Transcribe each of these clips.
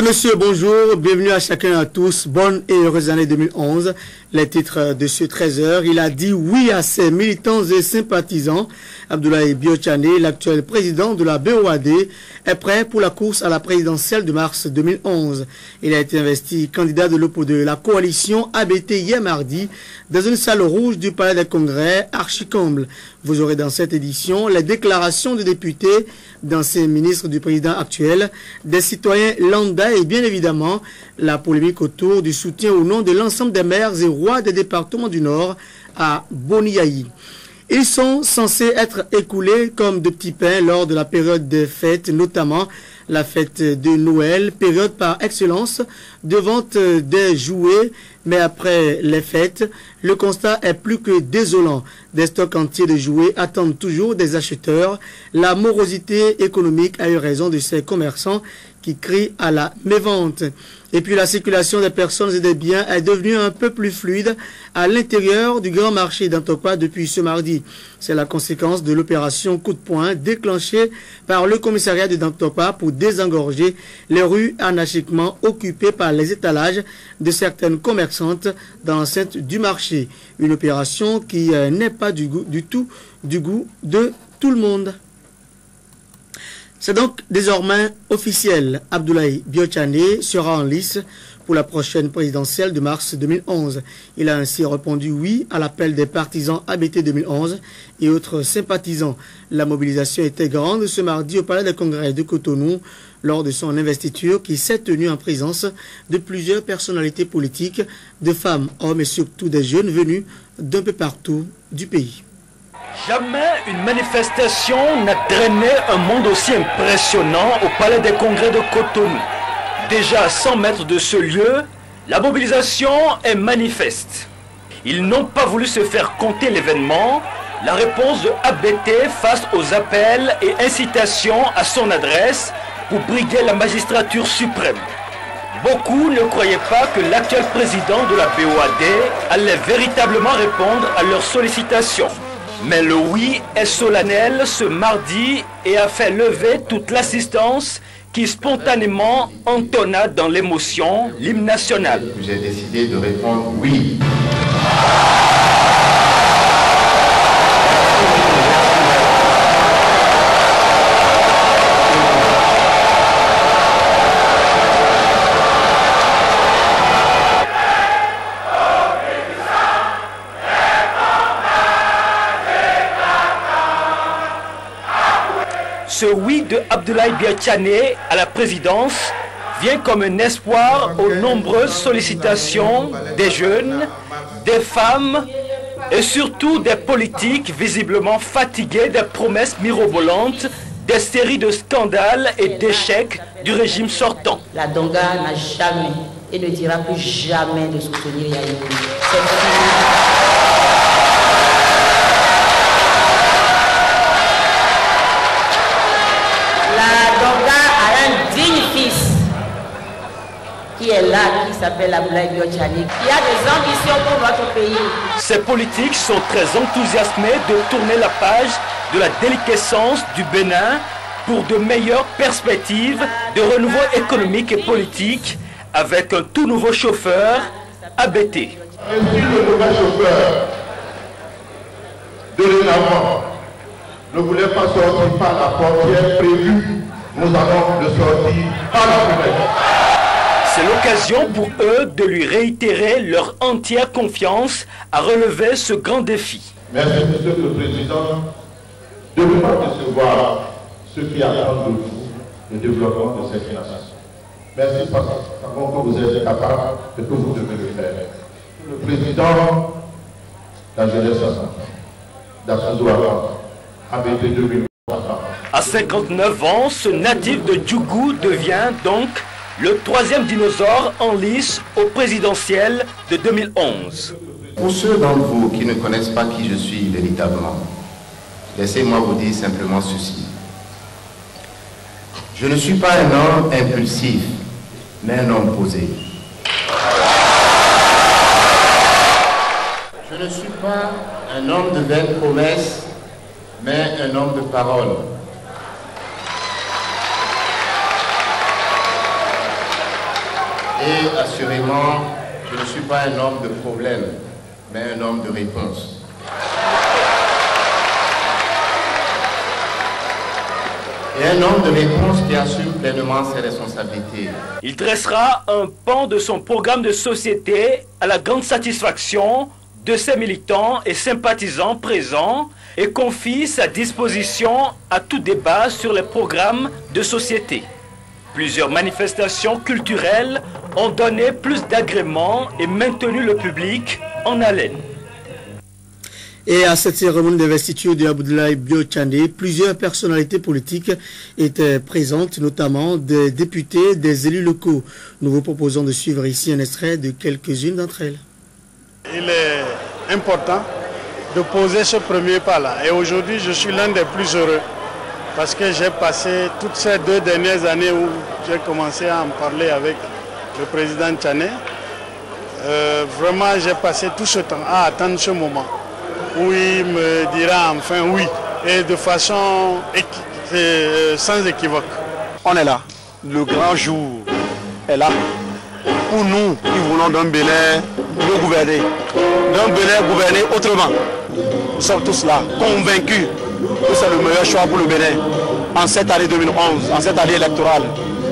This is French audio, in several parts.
Mesdames, Messieurs, bonjour, bienvenue à chacun et à tous, bonne et heureuse année 2011. Les titres de ce 13h, il a dit oui à ses militants et sympathisants. Abdoulaye Biotchané, l'actuel président de la BOAD, est prêt pour la course à la présidentielle de mars 2011. Il a été investi candidat de la coalition ABT hier mardi dans une salle rouge du Palais des Congrès, archi-comble. Vous aurez dans cette édition les déclarations de députés, d'anciens ministres du président actuel, des citoyens lambda et bien évidemment la polémique autour du soutien au nom de l'ensemble des maires et rois des départements du Nord à Boniaï. Ils sont censés être écoulés comme de petits pains lors de la période des fêtes, notamment la fête de Noël, période par excellence de vente des jouets. Mais après les fêtes, le constat est plus que désolant. Des stocks entiers de jouets attendent toujours des acheteurs. La morosité économique a eu raison de ces commerçants qui crient à la mévente. Et puis la circulation des personnes et des biens est devenue un peu plus fluide à l'intérieur du grand marché d'Antokwa depuis ce mardi. C'est la conséquence de l'opération coup de poing déclenchée par le commissariat de Dantokwa pour désengorger les rues anarchiquement occupées par les étalages de certaines commerçantes dans l'enceinte du marché. Une opération qui n'est pas du tout du goût de tout le monde. C'est donc désormais officiel. Abdoulaye Biotchané sera en lice pour la prochaine présidentielle de mars 2011. Il a ainsi répondu oui à l'appel des partisans ABT 2011 et autres sympathisants. La mobilisation était grande ce mardi au Palais des Congrès de Cotonou lors de son investiture qui s'est tenue en présence de plusieurs personnalités politiques, de femmes, hommes et surtout des jeunes venus d'un peu partout du pays. Jamais une manifestation n'a drainé un monde aussi impressionnant au Palais des Congrès de Cotonou. Déjà à 100 mètres de ce lieu, la mobilisation est manifeste. Ils n'ont pas voulu se faire compter l'événement. La réponse de ABT face aux appels et incitations à son adresse pour briguer la magistrature suprême. Beaucoup ne croyaient pas que l'actuel président de la BOAD allait véritablement répondre à leurs sollicitations. Mais le oui est solennel ce mardi et a fait lever toute l'assistance qui spontanément entonna dans l'émotion l'hymne national. J'ai décidé de répondre oui. Ce oui de Abdoulaye Biotchané à la présidence vient comme un espoir aux nombreuses sollicitations des jeunes, des femmes et surtout des politiques visiblement fatigués des promesses mirobolantes, des séries de scandales et d'échecs du régime sortant. La Donga n'a jamais et ne dira plus jamais de soutenir Yahya. Qui est là, qui s'appelle Abdoulaye Biotchané, qui a des ambitions pour notre pays. Ces politiques sont très enthousiasmés de tourner la page de la déliquescence du Bénin pour de meilleures perspectives de renouveau économique et politique avec un tout nouveau chauffeur, ABT. Ainsi, le nouvel chauffeur de l'ENAMA ne voulait pas sortir par la portière prévue. Nous allons le sortir par la fenêtre. C'est l'occasion pour eux de lui réitérer leur entière confiance à relever ce grand défi. Merci, Monsieur le Président, de ne pas décevoir ceux qui attendent de vous le développement de cette nation. Merci parce que vous êtes capable et que vous devez le faire. Le Président, la jeunesse d'Assouzoua, ABT 2000. À 59 ans, ce natif de Djougou devient donc le troisième dinosaure en lice au présidentiel de 2011. Pour ceux d'entre vous qui ne connaissent pas qui je suis véritablement, laissez-moi vous dire simplement ceci. Je ne suis pas un homme impulsif, mais un homme posé. Je ne suis pas un homme de vaines promesses, mais un homme de parole. Et assurément, je ne suis pas un homme de problème, mais un homme de réponse. Et un homme de réponse qui assume pleinement ses responsabilités. Il dressera un pan de son programme de société à la grande satisfaction de ses militants et sympathisants présents et confie sa disposition à tout débat sur les programmes de société. Plusieurs manifestations culturelles ont donné plus d'agréments et maintenu le public en haleine. Et à cette cérémonie d'investiture de Abdoulaye Bio-Tchane, plusieurs personnalités politiques étaient présentes, notamment des députés, des élus locaux. Nous vous proposons de suivre ici un extrait de quelques-unes d'entre elles. Il est important de poser ce premier pas-là. Et aujourd'hui, je suis l'un des plus heureux parce que j'ai passé toutes ces 2 dernières années où j'ai commencé à en parler avec le président Tchane. Vraiment, j'ai passé tout ce temps à attendre ce moment où il me dira enfin oui, et de façon sans équivoque. On est là, le grand jour est là. Pour nous qui voulons d'un Bénin mieux gouverné, d'un Bénin gouverné autrement. Nous sommes tous là, convaincus que c'est le meilleur choix pour le Bénin en cette année 2011, en cette année électorale.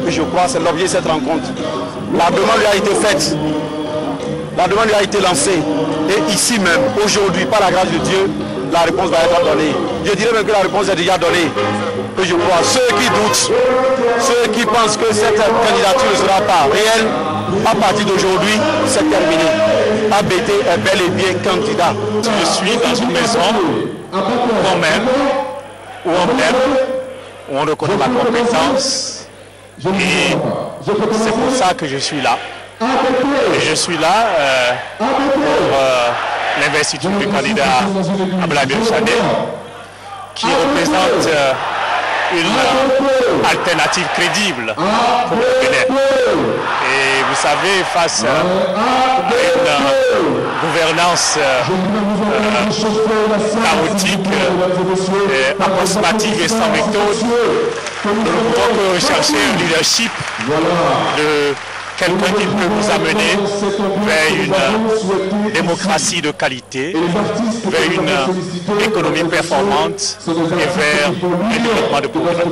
Et je crois que c'est l'objet de cette rencontre. La demande lui a été faite. La demande lui a été lancée et ici même, aujourd'hui, par la grâce de Dieu, la réponse va être donnée. Je dirais même que la réponse est déjà donnée. Et je crois, ceux qui doutent, ceux qui pensent que cette candidature ne sera pas réelle, à partir d'aujourd'hui, c'est terminé. ABT est bel et bien candidat. Je suis dans une maison qu'on m'aime, où on m'aime, où on reconnaît ma compétence. Et c'est pour ça que je suis là. Et je suis là pour l'investiture du candidat Abdoulaye Bio-Tchane, qui représente une alternative crédible pour le Bénin. Et vous savez, face à une gouvernance chaotique, approximative et sans méthode, nous ne pouvons que rechercher un leadership de quelqu'un qui peut nous amener vers une démocratie de qualité, vers une économie performante et vers le développement de progrès.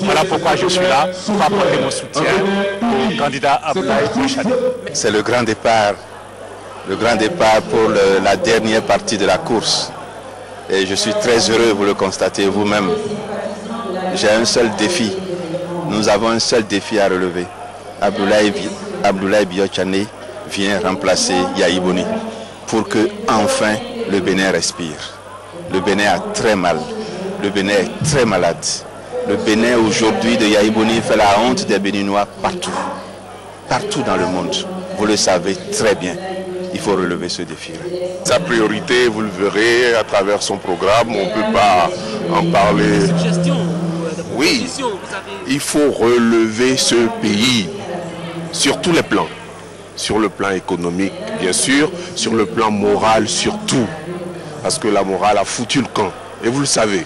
Voilà pourquoi je suis là, pour apporter mon soutien au candidat Abdoulaye Bio-Tchane. C'est le grand départ pour la dernière partie de la course. Et je suis très heureux, vous le constatez vous-même. J'ai un seul défi, nous avons un seul défi à relever. Abdoulaye Bio-Tchane vient remplacer Yahi Boni pour que enfin le Bénin respire. Le Bénin a très mal, le Bénin est très malade. Le Bénin aujourd'hui de Yahi Boni fait la honte des Béninois partout, partout dans le monde. Vous le savez très bien, il faut relever ce défi. Sa priorité, vous le verrez à travers son programme, on ne peut pas en parler. Oui, il faut relever ce pays. Sur tous les plans, sur le plan économique bien sûr, sur le plan moral surtout, parce que la morale a foutu le camp, et vous le savez,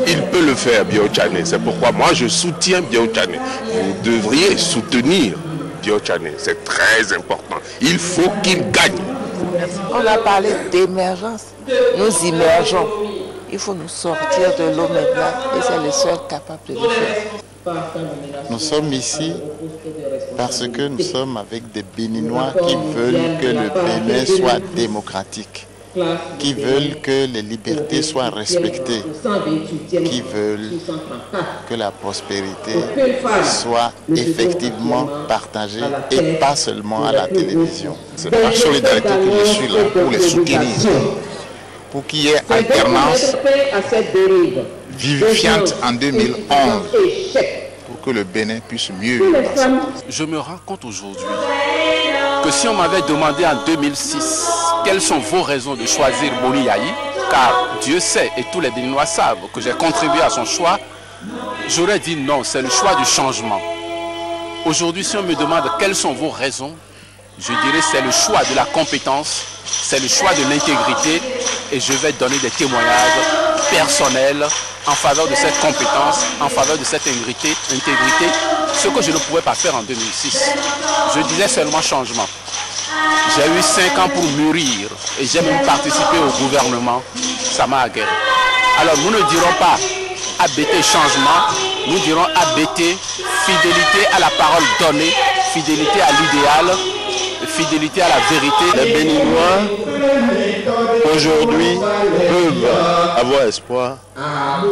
il peut le faire Bio-Tchane, c'est pourquoi moi je soutiens Bio-Tchane, vous devriez soutenir Bio-Tchane, c'est très important, il faut qu'il gagne. On a parlé d'émergence, nous immergeons, il faut nous sortir de l'eau maintenant, et c'est le seul capable de le faire. Nous sommes ici parce que nous sommes avec des Béninois qui veulent que le Bénin soit démocratique, qui veulent que les libertés soient respectées, qui veulent que la prospérité soit effectivement partagée et pas seulement à la télévision. C'est par solidarité que je suis là pour les soutenir, pour qu'il y ait alternance vivifiante en 2011. Pour que le Bénin puisse mieux vivre. Je me rends compte aujourd'hui que si on m'avait demandé en 2006 quelles sont vos raisons de choisir Boni Yahi, car Dieu sait et tous les Béninois savent que j'ai contribué à son choix, j'aurais dit non, c'est le choix du changement. Aujourd'hui, si on me demande quelles sont vos raisons, je dirais c'est le choix de la compétence, c'est le choix de l'intégrité et je vais donner des témoignages personnels en faveur de cette compétence, en faveur de cette intégrité ce que je ne pouvais pas faire en 2006. Je disais seulement changement. J'ai eu 5 ans pour mûrir et j'ai même participé au gouvernement. Ça m'a aguerri. Alors nous ne dirons pas ABT changement, nous dirons ABT fidélité à la parole donnée, fidélité à l'idéal, fidélité à la vérité. Les Béninois aujourd'hui peuvent avoir espoir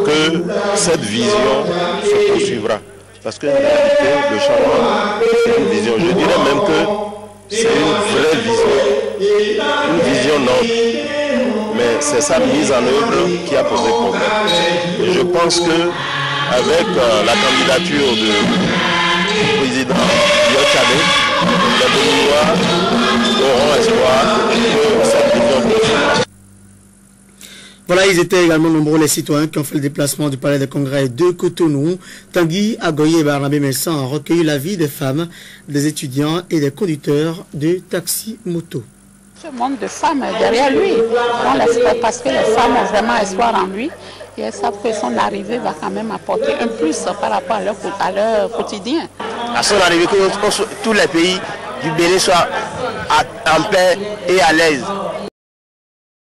que cette vision se poursuivra. Parce que en réalité, le changement, c'est une vision. Je dirais même que c'est une vraie vision. Une vision noble. Mais c'est sa mise en œuvre qui a posé problème. Et je pense qu'avec la candidature du président Biotchané, les Béninois auront espoir que cette vision poursuivra. Voilà, ils étaient également nombreux les citoyens qui ont fait le déplacement du palais des congrès de Cotonou. Tanguy Agoye et Barnabé Messan ont recueilli l'avis des femmes, des étudiants et des conducteurs de taxi-moto. Ce monde de femmes derrière lui, on l'espère parce que les femmes ont vraiment espoir en lui et elles savent que son arrivée va quand même apporter un plus par rapport à leur quotidien. À son arrivée, que tous les pays du Bénin soient en paix et à l'aise.